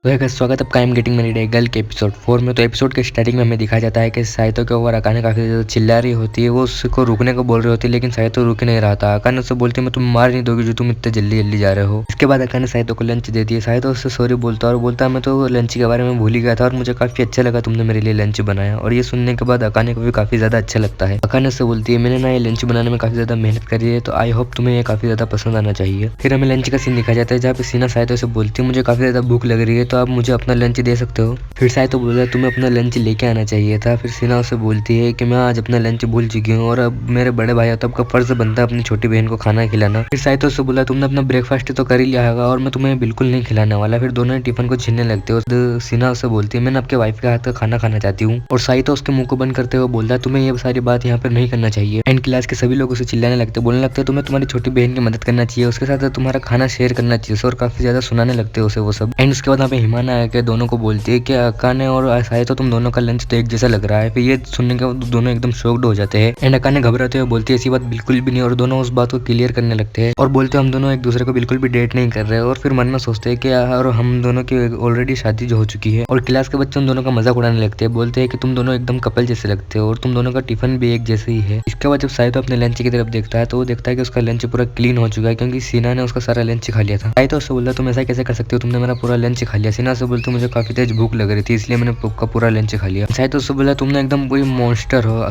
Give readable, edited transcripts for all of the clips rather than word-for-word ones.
तो है गाइस, स्वागत है आपका I am getting married girl के एपिसोड 4 में। तो एपिसोड के स्टार्टिंग में हमें दिखाया जाता है कि साहित्य के ऊपर अकाने काफ़ी ज़्यादा चिल्ला रही होती है। वो उसको रुकने को बोल रही होती है, लेकिन साहित्य रुक नहीं रहा था। अकाने उससे बोलती है मैं तुम मार नहीं दोगी जो तुम इतने जल्दी जल्दी जा रहे हो। इसके बाद अकाने साहित्य को लंच देती है। साहित्य उससे सॉरी बोलता है और बोलता है मैं तो लंच के बारे में भूल ही गया था और मुझे काफ़ी अच्छा लगा तुमने मेरे लिए लंच बनाया। और ये सुनने के बाद अकाने को भी काफ़ी ज़्यादा अच्छा लगता है। अकाने उससे बोलती है मैंने ना ये लंच बनाने में काफ़ी ज़्यादा मेहनत करी है, तो आई होप तुम्हें ये काफ़ी ज़्यादा पसंद आना चाहिए। फिर हमें लंच का सीन दिखाया जाता है जहाँ पे सीना साहित्य से बोलती है मुझे काफ़ी ज़्यादा भूख लग रही है, तो आप मुझे अपना लंच दे सकते हो। फिर साहित्य बोलता है तुम्हें अपना लंच लेके आना चाहिए था। फिर सीना उससे बोलती है कि मैं आज अपना लंच भूल चुकी हूँ और अब मेरे बड़े भाई तो आपका फर्ज बनता है अपनी छोटी बहन को खाना खिलाना। फिर साहित्य उससे बोला तुमने अपना ब्रेकफास्ट तो कर ही लिया होगा और मैं तुम्हें बिल्कुल नहीं खिलाने वाला। फिर दोनों ही टिफिन को छीनने लगते हो। सीना उससे बोलती है मैंने आपके वाइफ के हाथ का खाना खाना चाहती हूँ। और साहित्य उसके मुंह को बंद करते हुए बोलता है तुम्हें ये सारी बात यहाँ पर नहीं करना चाहिए। एंड क्लास के सभी लोग उसे चिल्लाने लगते, बोलने लगते तुम्हें तुम्हारी छोटी बहन की मदद करना चाहिए, उसके साथ तुम्हारा खाना शेयर करना चाहिए और काफी ज्यादा सुनाने लगते हो उसे वो सब। एंड उसके बाद यहाँ पे हिमाना आके दोनों को बोलती है कि अकाने और साहित्य तुम दोनों का लंच तो एक जैसा लग रहा है। फिर ये सुनने के बाद दोनों एकदम शॉक्ड हो जाते हैं। एंड अकाने घबराते हुए बोलती है ऐसी बात बिल्कुल भी नहीं, और दोनों उस बात को क्लियर करने लगते हैं और बोलते हैं हम दोनों एक दूसरे को बिल्कुल भी डेट नहीं कर रहे। और फिर मन में सोचते हैं कि यार हम दोनों की ऑलरेडी शादी जो हो चुकी है। और क्लास के बच्चे उन दोनों का मजाक उड़ाने लगते हैं, बोलते हैं कि तुम दोनों एकदम कपल जैसे लगते हो और तुम दोनों का टिफिन भी एक जैसे ही है। इसके बाद जब साहित्य अपने लंच की तरफ देखता है तो वो देखता है कि उसका लंच पूरा क्लीन हो चुका है, क्योंकि सीना ने उसका सारा लंच खा लिया था। साहित्य उससे बोलता तुम ऐसा कैसे कर सकते हो, तुमने मेरा पूरा लंच खा लिया। सीना से बोलते मुझे काफी तेज भूख लग रही थी इसलिए मैंने आपका पूरा लंच खा लिया। साहित्य उससे बोला तुमने एकदम कोई मॉन्स्टर हो।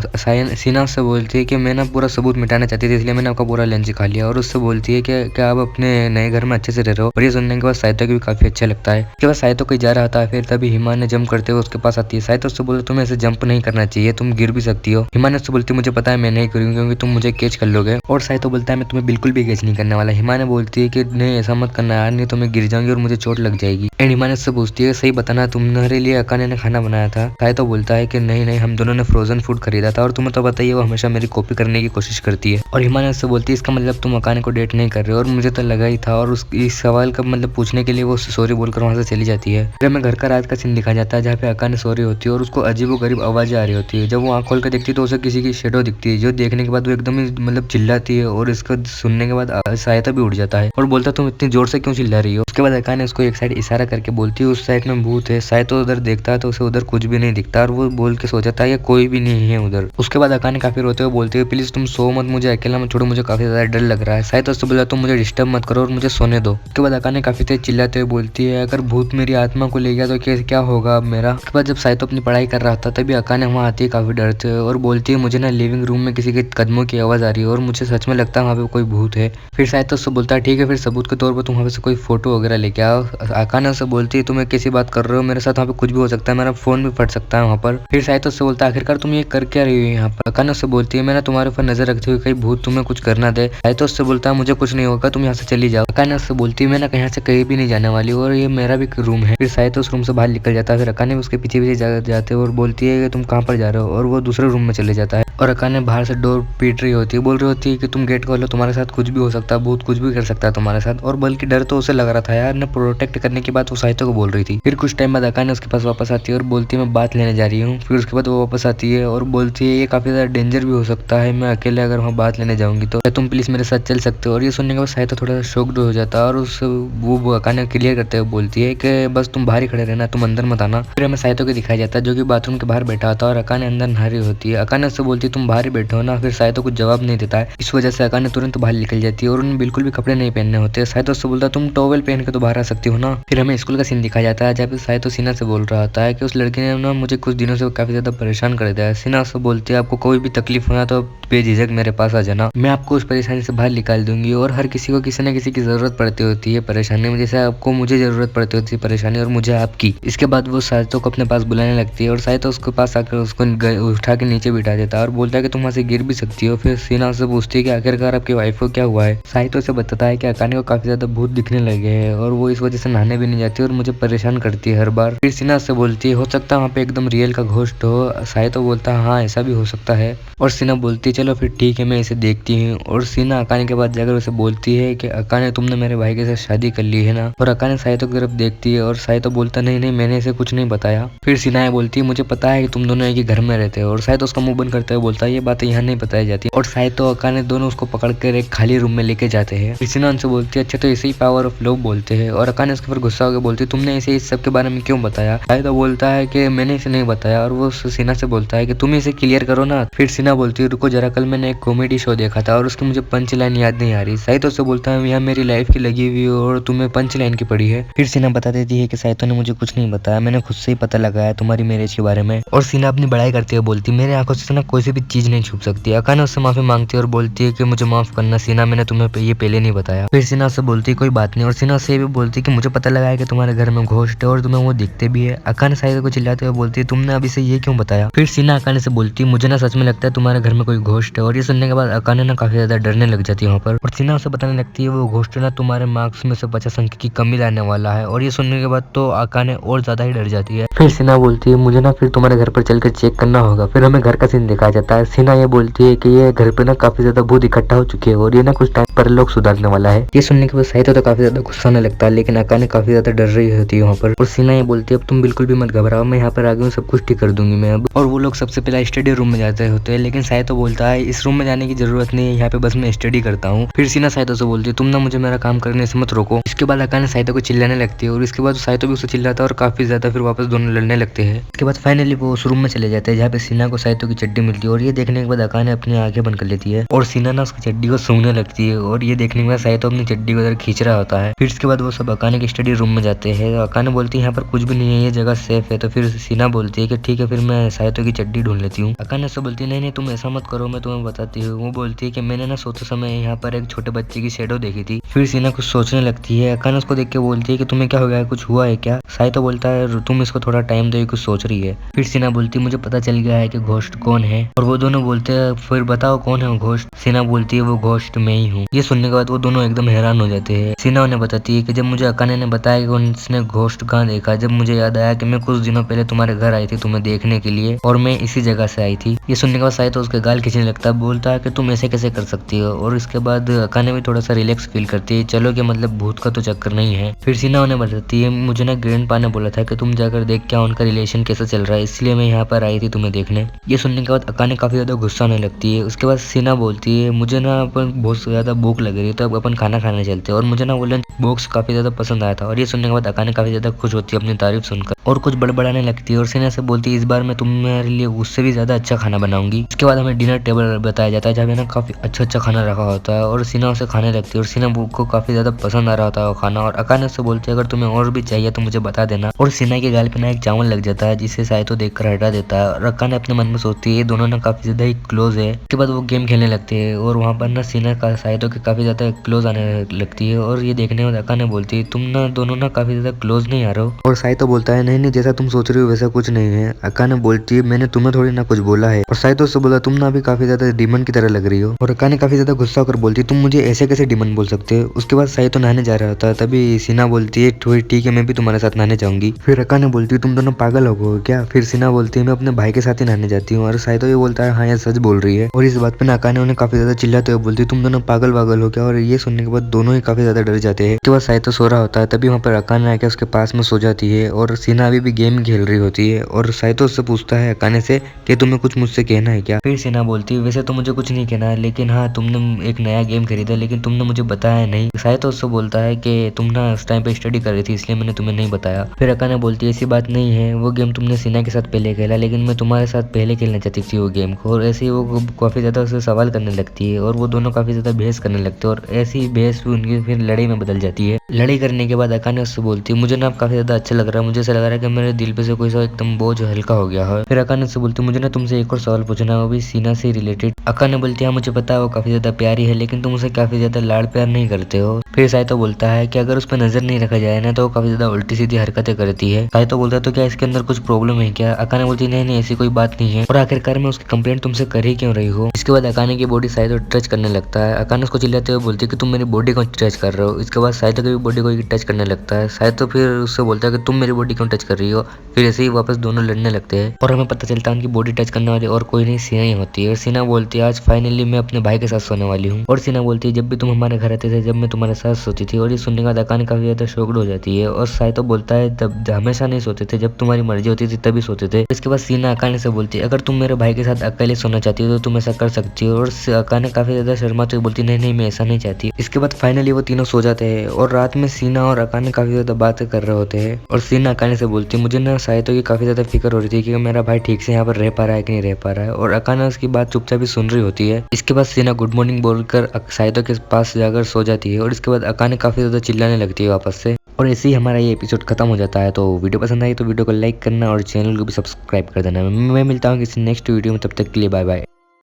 सीना उससे बोलती है कि मैं ना पूरा सबूत मिटाना चाहती थी इसलिए मैंने आपका पूरा लंच खा लिया। और उससे बोलती है कि क्या आप अपने नए घर में अच्छे से रह रहे हो। और ये सुनने के बाद साहित्य को भी काफी अच्छा लगता है। उसके बाद साहित्य कोई जा रहा था, फिर तभी हिमा ने जंप करते हुए उसके पास आती है। साहित्य उससे बोले तुम्हें ऐसे जंप नहीं करना चाहिए, तुम गिर भी सकती हो। हिमा ने उससे बोलती मुझे पता है मैं नहीं करूंगी क्योंकि तुम मुझे कैच कर लोगे। और साहित्य बोलता है मैं तुम्हें बिल्कुल भी कैच नहीं करने वाला। हिमा ने बोलती है कि नहीं ऐसा मत करना यार, नहीं तो मैं गिर जाऊंगी और मुझे चोट लग जाएगी। एंड हिमा ने उससे पूछती है सही बताना तुम्हारे लिए अकाने ने खाना बनाया था। साहित्य बोलता है कि नहीं नहीं हम दोनों ने फ्रोजन फूड खरीदा था और तुम्हें तो बताइए वो हमेशा मेरी कॉपी करने की कोशिश करती है। और हिमा ने उससे बोलती है इसका मतलब तुम अकाने को डेट नहीं कर रहे हो। और मुझे तो लगा ही था। और इस सवाल का मतलब पूछने के लिए वो सॉरी बोलकर वहां से चली जाती है। फिर हमें घर का रात का सीन दिखाया जाता है जहाँ पे अकाने सॉरी होती है और उसको अजीब व गरीब आवाजें आ रही होती है। जब वो आंख खोल कर देखती है तो उसे किसी की शेडो दिखती है, जो देखने के बाद वो एकदम ही मतलब चिल्लाती है। और इसको सुनने के बाद सहायता भी उठ जाता है और बोलता तुम इतनी जोर से क्यों चिल्ला रही हो। उसके बाद अकाने उसको एक साइड इशारा करके बोलती है उस साइड में भूत है। शायद तो उधर देखता है तो उसे उधर कुछ भी नहीं दिखता और वो बोल के सोचता है कोई भी नहीं है उधर। उसके बाद अकाने काफी रोते हुए बोलती है प्लीज तुम सो मत, मुझे अकेला मत छोड़ो, मुझे काफी ज्यादा डर लग रहा है। शायद उससे बोला तुम मुझे डिस्टर्ब मत करो और मुझे सोने दो। उसके बाद अकाने काफी तेज चिल्लाते हुए बोलती है अगर भूत मेरी आत्मा को ले गया तो क्या होगा अब मेरा। उसके बाद जब साहित्य अपनी पढ़ाई कर रहा था तभी अकाने वहाँ आती है काफी डरते हुए और बोलती है मुझे ना लिविंग रूम में किसी के कदमों की आवाज आ रही है और मुझे सच में लगता है वहाँ पे कोई भूत है। फिर साहित्य उससे बोलता है ठीक है फिर सबूत के तौर पर तुम वहाँ से कोई फोटो वगैरह लेके आओ। अकाने उससे बोलती है तुम कैसी बात कर रहे हो, मेरे साथ वहाँ पे कुछ भी हो सकता है, मेरा फोन भी फट सकता है वहाँ पर। फिर साहित्य उससे बोलता है आखिरकार तुम ये कर क्या रही हो यहाँ पर। अकाने उससे बोलती है मैंने तुम्हारे ऊपर नजर रखते हुए कहीं भूत तुम्हें कुछ करना दे। साहित्य उससे बोलता है मुझे कुछ नहीं होगा, तुम यहाँ से चली जाओ। अकाने उससे बोलती है मैं ना यहाँ से कहीं भी नहीं जाने वाली और ये मेरा भी रूम है। फिर साहित्य उस रूम से बाहर निकल जाता है। फिर अकाने उसके पीछे पीछे जाते और बोलती है कि तुम कहाँ पर जा रहे हो, और वो दूसरे रूम में चले जाता है। और अकाने बाहर से डोर पीट रही होती है, बोल रही होती है कि तुम गेट खोलो, तुम्हारे साथ कुछ भी हो सकता है, भूत कुछ भी कर सकता है तुम्हारे साथ। और बल्कि डर तो उसे लग रहा था यार, ने प्रोटेक्ट करने की बात वो साहित्य को बोल रही थी। फिर कुछ टाइम बाद अकाने उसके पास वापस आती है और बोलती है मैं बात लेने जा रही हूँ। फिर उसके बाद वो वापस आती है और बोलती है ये काफी ज्यादा डेंजर भी हो सकता है, मैं अकेले अगर वहाँ बात लेने जाऊंगी तो क्या तुम प्लीज मेरे साथ चल सकते हो। और ये सुनने के बाद साहित्य थोड़ा सा शॉक्ड हो जाता है और उस वो अकाने क्लियर करते हुए बोलती है कि बस तुम बाहर ही खड़े रहना, तुम अंदर मत आना। फिर हमें साहित्य को दिखाया जाता है जो कि बाथरूम के बाहर बैठा होता है और अकाने अंदर नहा रही होती है। अकाने उससे बोलती है तुम बाहर ही बैठो ना। फिर साहित्य कुछ जवाब नहीं देता है, इस वजह से अकाने तुरंत बाहर निकल जाती है और उन्हें बिल्कुल भी कपड़े नहीं पहनने होते। साहित्य उससे बोलता है तुम टॉवेल पहन के तो बाहर आ सकती हो ना। फिर हमें स्कूल का सीन दिखाया जाता है जहाँ पे साहित्य सीना से बोल रहा होता है कि उस लड़की ने ना मुझे कुछ दिनों से काफी ज्यादा परेशान कर दिया है। सीना उससे बोलती है आपको कोई भी तकलीफ होना तो बेझिझक मेरे पास आ जाना, मैं आपको उस परेशानी से बाहर निकाल दूंगी। और हर किसी को किसी न किसी की जरूरत पड़ती होती है परेशानी में, जैसे आपको मुझे जरूरत पड़ती होती है परेशानी और मुझे आपकी। इसके बाद वो साहित्य को अपने पास बुलाने लगती है और साहित्य उसके पास आकर उसको उठा के नीचे बिठा देता है और बोलता है कि तुम वहां से गिर भी सकती हो। फिर सीना उससे पूछती है कि आखिरकार आपकी वाइफ को क्या हुआ है। साहित्य उसे बताता है कि अकाने को काफी ज्यादा भूत दिखने लगे हैं और वो इस वजह से नहाने भी नहीं जाती और मुझे परेशान करती है हर बार। फिर सीना उससे बोलती है हो सकता है वहाँ पे एकदम रियल का घोस्ट हो। साहित्य बोलता है हाँ ऐसा भी हो सकता है। और सीना बोलती है चलो फिर ठीक है मैं इसे देखती हूँ। और सीना अकाने के बाद जाकर उसे बोलती है कि अकाने तुमने मेरे भाई के साथ शादी कर ली है ना। और अकाने साहित्य की तरफ देखती है और साहित्य बोलता नहीं नहीं मैंने इसे कुछ नहीं बताया। फिर सीना बोलती है मुझे पता है कि तुम दोनों एक ही घर में रहते हो। और साहित्य उसका मुंह बंद करते हुए बोलता है ये बातें यहाँ नहीं बताई जाती। और साहित्य और अकाने दोनों उसको पकड़ कर एक खाली रूम में लेके जाते हैं। सीना उनसे बोलती है अच्छा तो इसे ही पावर ऑफ लव बोलते हैं। और अकाने उसके ऊपर गुस्सा होकर बोलती बोलती है तुमने इसे इस सब के बारे में क्यों बताया। साहित्य बोलता है कि मैंने इसे नहीं बताया और वो सीना से बोलता है कि तुम इसे क्लियर करो ना। फिर सीना बोलती है रुको जरा, कल मैंने एक कॉमेडी शो देखा था और उसकी मुझे पंच लाइन याद नहीं आ रही। साहित्य उससे बोलता है यह मेरी लाइफ की लगी हुई और तुम्हें पंच लाइन की पड़ी है। फिर सीना बता देती है कि साहित्य ने मुझे कुछ नहीं बताया, मैंने खुद से ही पता लगाया तुम्हारी मैरिज के बारे में। और सीना अपनी बड़ाई करती है, बोलती मेरे आंखों से ना कोई सी भी चीज नहीं छुप सकती। अकाने उससे माफी मांगती है और बोलती है कि मुझे माफ करना सीना, मैंने तुम्हें ये पहले नहीं बताया। फिर सीना उससे बोलती है कोई बात नहीं, और सीना उससे भी बोलती है कि मुझे पता लगा है कि तुम्हारे घर में घोस्ट है और तुम्हें वो दिखते भी है। अकाने साहित्य को चिल्लाते हुए बोलती है तुमने अभी से ये क्यों बताया। फिर सीना अकाने से बोलती है मुझे ना सच में लगता है तुम्हारे घर में कोई घोस्ट है। और ये सुनने के बाद अकाने ना काफी ज्यादा डरने लग जाती है वहाँ पर, और सीना उसे बताने लगती है वो घोस्ट ना तुम्हारे मार्क्स में से 50 अंक की कमी लाने वाला है। और ये सुनने के बाद तो अकाने और ज्यादा ही डर जाती है। फिर सीना बोलती है मुझे ना फिर तुम्हारे घर पर चलकर चेक करना होगा। फिर हमें घर का सीन दिखाया जाता है। सीना ये बोलती है कि ये घर पे ना काफी ज्यादा भूत इकट्ठा हो चुके हैं और ये ना कुछ टाइम पर लोग सुधारने वाला है। ये सुनने के बाद साहित्य तो काफी ज्यादा गुस्सा आने लगता है, लेकिन अकाने काफी ज्यादा डर रही होती है वहाँ पर। और सीना ये बोलती है अब तुम बिल्कुल भी मत घबराओ, मैं यहाँ पर आ गई हूँ, सब कुछ ठीक कर दूंगी मैं अब। और वो लोग सबसे पहले स्टडी रूम में जाते होते हैं, लेकिन साहित्य बोलता है इस रूम में जाने की जरूरत नहीं है, यहाँ पे बस मैं स्टडी करता हूँ। फिर सीना साहित्य से बोलती है तुम ना मुझे मेरा काम करने से मत रोको। इसके बाद अकाने साहित्य को चिल्लाने लगती है और इसके बाद साहित्य भी उसे चिल्लाता है और काफी ज्यादा फिर वापस दोनों लड़ने लगते हैं। इसके बाद फाइनली वो उस रूम में चले जाते हैं जहाँ पे सीना को साहित्य की चड्डी मिलती है। और ये देखने के बाद अकाने अपनी आंखें बंद कर लेती है और सीना ना उसकी चड्डी को सूंघने लगती है। और ये देखने के बाद साहित्य अपनी चड्डी को खींच रहा होता है। फिर इसके बाद वो सब अकाने के स्टडी रूम में जाते हैं। अकाने बोलती है यहाँ पर कुछ भी नहीं है, ये जगह सेफ है। तो फिर सीना बोलती है कि ठीक है फिर मैं साहित्य की चड्डी ढूंढ लेती हूँ। अकाने से बोलती है नहीं तुम ऐसा मत करो, मैं तुम्हें बताती हूँ। वो बोलती है कि मैंने ना सोते समय यहाँ पर एक छोटे बच्चे की शेडो देखी थी। फिर सीना कुछ सोचने लगती है। अकाने उसको देख के बोलती है कि तुम्हें क्या हो गया है, कुछ हुआ है क्या। साहित्य बोलता है तुम इसको थोड़ा टाइम दो, कुछ सोच रही है। फिर सीना बोलती है मुझे पता चल गया है कि घोस्ट कौन है। और वो दोनों बोलते हैं फिर बताओ कौन है वो घोस्ट। सीना बोलती है वो घोस्ट मैं ही हूँ। ये सुनने के बाद वो दोनों एकदम हैरान हो जाते हैं। सीना उन्हें बताती है कि जब मुझे अकाने ने बताया कि उसने घोस्ट कहाँ देखा, जब मुझे याद आया कि मैं कुछ दिनों पहले तुम्हारे घर आई थी तुम्हें देखने के लिए और मैं इसी जगह से आई थी। ये सुनने के बाद साहित्य उसके गाल खींचने लगता है, बोलता है कि तुम ऐसे कैसे कर सकती हो। और इसके बाद अकाने भी थोड़ा सा रिलैक्स फील करती है, चलो कि मतलब भूत का तो चक्कर नहीं है। फिर सीना उन्हें बताती है मुझे ना ग्रैंडपा ने बोला था कि तुम जाकर देख क्या उनका रिलेशन कैसा चल रहा है, इसलिए मैं यहाँ पर आई थी तुम्हें देखने। ये सुनने के बाद अकाने काफी ज्यादा गुस्सा आने लगती है। उसके बाद सीना बोलती है मुझे ना अपन बहुत ज्यादा भूख लग रही है, तो अब अपन खाना खाने चलते हैं और मुझे ना वो लंच बॉक्स काफी ज्यादा पसंद आया था। और ये सुनने के बाद अकाने काफी ज्यादा खुश होती है अपनी तारीफ सुनकर और कुछ बड़बड़ाने लगती है। और सीना से बोलती है इस बार मैं तुम्हारे लिए उससे भी ज्यादा अच्छा खाना बनाऊंगी। इसके बाद हमें डिनर टेबल बताया जाता है जहाँ पे ना काफी अच्छा खाना रखा होता है और सीना उसे खाने लगती है और सीना को काफी ज्यादा पसंद आ रहा होता है वो खाना। और अकाने उससे बोलती है अगर तुम्हें और भी चाहिए तो मुझे बता देना। और सीना के गाल पे ना एक चावल लग जाता है जिसे साहित्य देखकर हटा देता है। और अकाने अपने मन में सोचती है दोनों ना काफी ज्यादा ही क्लोज है। उसके बाद वो गेम खेलने लगते हैं और वहाँ पर ना सीना का साहित्य के काफी ज्यादा क्लोज आने लगती है। और ये देखने में अकाने बोलती है तुम ना दोनों ना काफी ज्यादा क्लोज नहीं आ रहे हो। और साहित्य बोलता है नहीं जैसा तुम सोच रही हो वैसा कुछ नहीं है। अकाने बोलती है मैंने तुम्हें थोड़ी ना कुछ बोला है। और साहित्य उससे बोला तुम ना अभी काफी ज्यादा डीमन की तरह लग रही हो। और अकाने काफी ज्यादा गुस्सा होकर बोलती है तुम मुझे ऐसे कैसे डीमन बोल सकते हो। उसके बाद साहित्य नहाने जा रहा होता है, तभी सीना बोलती है थोड़ी ठीक है मैं भी तुम्हारे साथ नहाने जाऊंगी। फिर अकाने बोलती है तुम दोनों पागल हो गए क्या। फिर सीना बोलती है मैं अपने भाई के साथ ही नहाने जाती हूँ। और साहित्य ये बोलता है हाँ ये सच बोल रही है। और इस बात पे ना अकाने उन्हें काफी ज्यादा चिल्लाते हुए बोलती है तुम दोनों पागल वागल हो क्या। और ये सुनने के बाद दोनों ही काफी ज्यादा डर जाते हैं। उसके बाद साहित्य सो रहा होता है, तभी वहाँ पर अकाने आके उसके पास में सो जाती है और सीना अभी भी गेम खेल रही होती है। और साहित्य उससे पूछता है अकाने से कि तुम्हें कुछ मुझसे कहना है क्या। फिर सीना बोलती है वैसे तो मुझे कुछ नहीं कहना है, लेकिन हाँ तुमने एक नया गेम खरीदा लेकिन तुमने मुझे बताया नहीं। साहित्य उससे बोलता है कि तुम ना उस टाइम पे स्टडी कर रही थी इसलिए मैंने तुम्हें नहीं बताया। फिर अकाने बोलती है ऐसी बात नहीं है, वो गेम तुमने सीना के साथ पहले खेला लेकिन मैं तुम्हारे साथ पहले खेलना चाहती थी वो गेम को। और ऐसे ही वो काफी ज्यादा उससे सवाल करने लगती है और वो दोनों काफी ज्यादा बहस करने लगते हैं। और ऐसी बहस भी उनकी फिर लड़ाई में बदल जाती है। लड़ाई करने के बाद अकाने उससे बोलती है मुझे ना काफी ज्यादा अच्छा लग रहा है, मुझे ऐसा लग रहा है कि मेरे दिल पे से कोई सा एकदम बोझ हल्का हो गया है। फिर अकाने उससे बोलती है मुझे ना तुमसे एक और सवाल पूछना है, वो भी सीना से रिलेटेड। अकाने बोलती है मुझे पता है वो काफी ज्यादा प्यारी है लेकिन तुम उसे काफी ज्यादा लाड़ प्यार नहीं करते हो। फिर साहित्य बोलता है कि अगर उस पर नजर नहीं रखा जाए ना तो वो काफी ज्यादा उल्टी सीधी हरकतें करती है। साहित्य बोलता है तो क्या इसके अंदर कुछ प्रॉब्लम है क्या। अकाने बोलती है नहीं ऐसी कोई बात नहीं है। और आखिरकार में उसकी कंप्लेंट तुमसे कर ही क्यों रही हो। इसके बाद अकाने की बॉडी साहित्य टच करने लगता है। अकाने उसको चिल्लाते हुए बोलती है कि तुम मेरी बॉडी को टच कर रहे हो। इसके बाद साहित्य की बॉडी को टच करने लगता है। साहित्य फिर उससे बोलता है कि तुम मेरी बॉडी क्यों टच कर रही हो। फिर ऐसे ही वापस दोनों लड़ने लगते हैं और हमें पता चलता है उनकी बॉडी टच करने वाली और कोई नहीं सीना ही होती है। और सीना बोलती कि आज फाइनली मैं अपने भाई के साथ सोने वाली हूँ। और सीना बोलती है जब भी तुम हमारे घर आते थे जब मैं तुम्हारे साथ सोती थी। और ये सुनने के बाद अकाने काफी ज्यादा शॉक्ड हो जाती है। और साइतो बोलता है तब हमेशा नहीं सोते थे, जब तुम्हारी मर्जी होती थी तभी सोते थे। इसके बाद सीना अकाने से बोलती है अगर तुम मेरे भाई के साथ अकेले सोना चाहती हो तो तुम ऐसा कर सकती हो। और अकाने काफी ज्यादा शर्माते हुए बोलती नहीं मैं ऐसा नहीं चाहती। इसके बाद फाइनली वो तीनों सो जाते हैं और रात में सीना और अकाने काफी ज्यादा बातें कर रहे होते हैं। और सीना अकाने से बोलती है मुझे ना साइतो की काफी ज्यादा फिक्र हो रही थी कि मेरा भाई ठीक से यहाँ पर रह पा रहा है कि नहीं रह पा रहा है। और अकाने उसकी बात चुपचाप ही सुन रही होती है। इसके बाद सीना गुड मॉर्निंग बोलकर साइतो के पास जाकर सो जाती है। और इसके बाद अकाने काफी ज्यादा चिल्लाने लगती है वापस से। और ऐसे ही हमारा ये एपिसोड खत्म हो जाता है। तो वीडियो पसंद आई तो वीडियो को लाइक करना और चैनल को भी सब्सक्राइब कर देना। मैं मिलता हूँ किसी नेक्स्ट वीडियो में, तब तक के लिए बाय बाय।